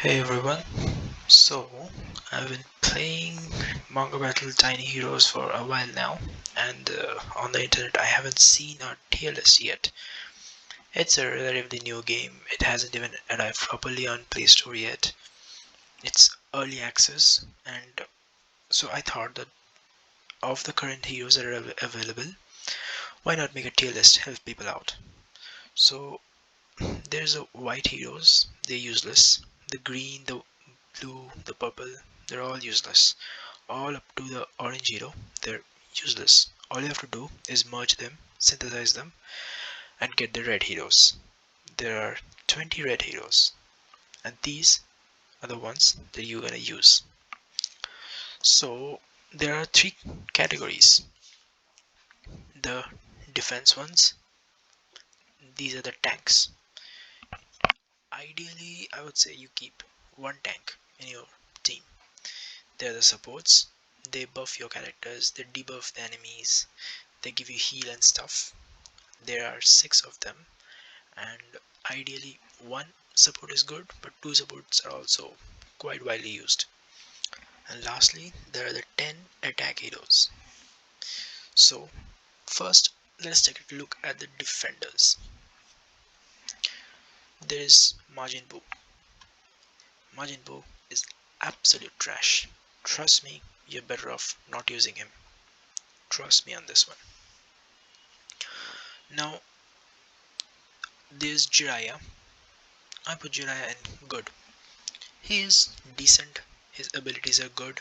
Hey everyone, so I've been playing Manga Battle Tiny Heroes for a while now, and on the internet I haven't seen a tier list yet. It's a relatively new game, it hasn't even arrived properly on Play Store yet. It's early access, and so I thought that of the current heroes that are available, why not make a tier list, help people out? So there's a white heroes, they're useless. The green, the blue, the purple, they're all useless. All up to the orange hero, they're useless. All you have to do is merge them, synthesize them, and get the red heroes. There are 20 red heroes, and these are the ones that you're gonna use. So there are three categories. The defense ones, these are the tanks. Ideally, I would say you keep one tank in your team. They're the supports. They buff your characters, they debuff the enemies, they give you heal and stuff. There are six of them, and ideally one support is good, but two supports are also quite widely used. And lastly, there are the 10 attack heroes. So first, let's take a look at the defenders. There is Majin Buu. Majin Buu is absolute trash. Trust me, you're better off not using him. Trust me on this one. Now there's Jiraiya. I put Jiraiya in good. He is decent, his abilities are good,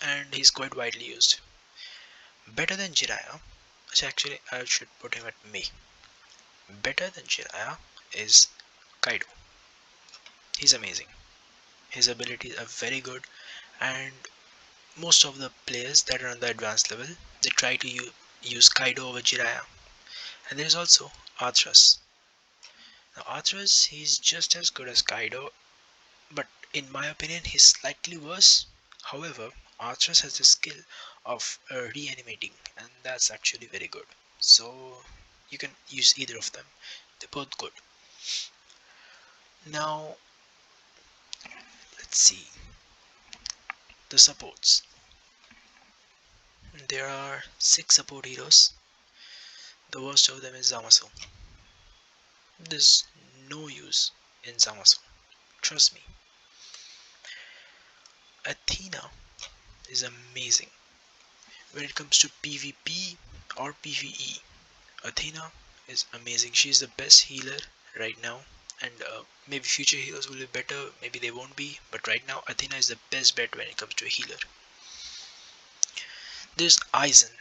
and he's quite widely used. Better than Jiraiya, which actually I should put him at me. Better than Jiraiya is Kaido. He's amazing. His abilities are very good, and most of the players that are on the advanced level, they try to use Kaido over Jiraiya. And there's also Arthas. Now Arthas, he's just as good as Kaido, but in my opinion, he's slightly worse. However, Arthas has the skill of reanimating, and that's actually very good. So you can use either of them. They're both good. Now let's see the supports. There are six support heroes. The worst of them is Zamasu. There's no use in Zamasu. Trust me. Athena is amazing. When it comes to PvP or PvE, Athena is amazing. She's the best healer right now, and maybe future healers will be better, maybe they won't be, but right now Athena is the best bet when it comes to a healer. There's Aizen,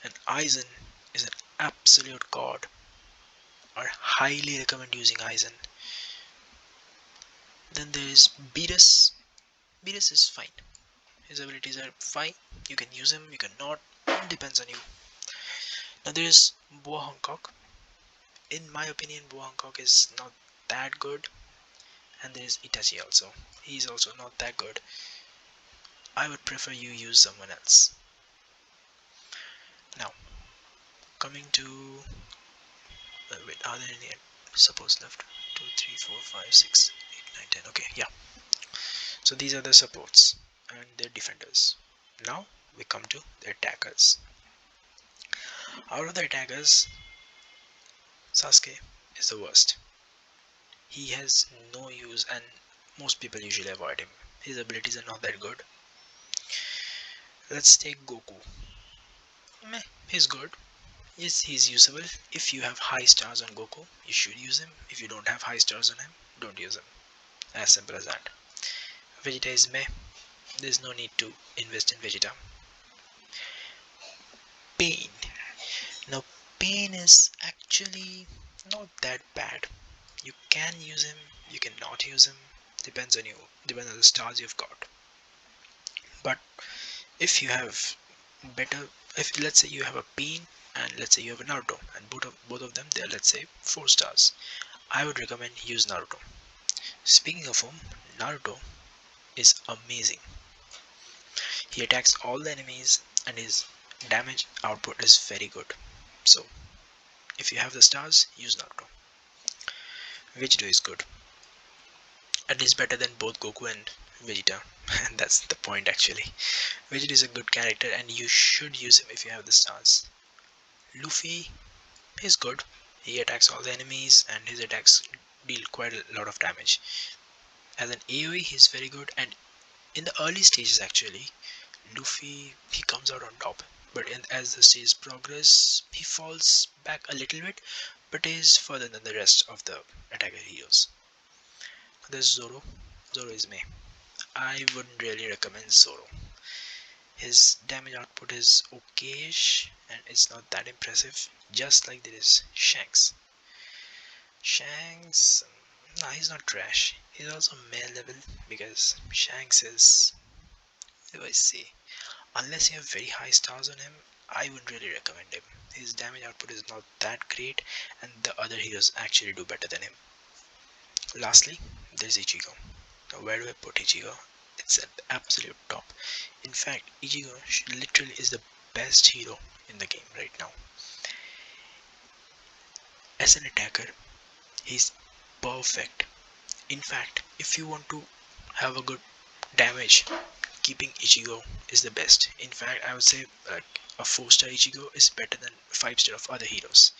and Aizen is an absolute god. I highly recommend using Aizen. Then there is Beerus. Beerus is fine. His abilities are fine. You can use him, you can not. It depends on you. Now there is Boa Hancock. In my opinion, Boa Hancock is not that good. And there is Itachi also. He's also not that good. I would prefer you use someone else. Now, coming to wait, are there any supports left? 2, 3, 4, 5, 6, 8, 9, 10. Okay, yeah. So these are the supports and their defenders. Now we come to the attackers. Out of the attackers, Sasuke is the worst. He has no use, and most people usually avoid him. His abilities are not that good. Let's take Goku. Meh, he's good. Yes, he's usable. If you have high stars on Goku, you should use him. If you don't have high stars on him, don't use him. As simple as that. Vegeta is meh. There's no need to invest in Vegeta. Pain. Now, Pain is actually not that bad. You can use him, you cannot use him. Depends on you. Depends on the stars you've got. But if you have better, if let's say you have a Pain and let's say you have a Naruto, and both of them they're, let's say, 4 stars, I would recommend use Naruto. Speaking of whom, Naruto is amazing. He attacks all the enemies and his damage output is very good. So if you have the stars, use Naruto. Vegito is good. At least better than both Goku and Vegeta. And that's the point actually. Vegeta is a good character and you should use him if you have the stars. Luffy is good. He attacks all the enemies and his attacks deal quite a lot of damage. As an AoE he's very good, and in the early stages actually Luffy he comes out on top. But as the stages progress he falls back a little bit, but is further than the rest of the attacker heroes. There's Zoro. Zoro is me. I wouldn't really recommend Zoro. His damage output is okayish and it's not that impressive. Just like there is Shanks. Shanks, nah, he's not trash. He's also male level because Shanks is, what do I say? Unless you have very high stars on him, I wouldn't really recommend him. His damage output is not that great, and the other heroes actually do better than him. Lastly, there's Ichigo. Now, where do I put Ichigo? It's at the absolute top. In fact, Ichigo literally is the best hero in the game right now. As an attacker, he's perfect. In fact, if you want to have a good damage, keeping Ichigo is the best. In fact, I would say like a 4-star Ichigo is better than 5-star of other heroes.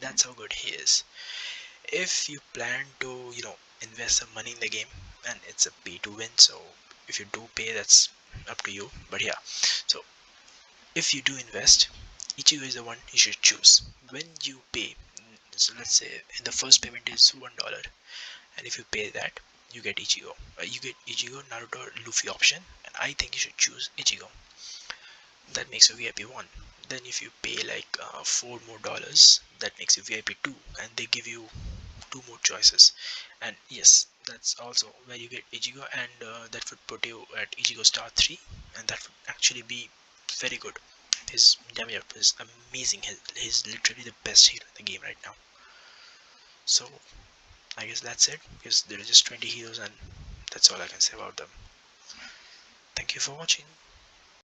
That's how good he is. If you plan to, invest some money in the game, and it's a pay to win, so if you do pay, that's up to you. But yeah, so if you do invest, Ichigo is the one you should choose. When you pay, so let's say in the first payment is $1, and if you pay that, you get Ichigo. You get Ichigo, Naruto, Luffy option, and I think you should choose Ichigo. That makes you VIP 1. Then if you pay like $4 more, that makes you VIP 2, and they give you two more choices. And yes, that's also where you get Ichigo, and that would put you at Ichigo star 3, and that would actually be very good. His damage output is amazing. He's literally the best hero in the game right now. So I guess that's it, because there are just 20 heroes and that's all I can say about them. Thank you for watching.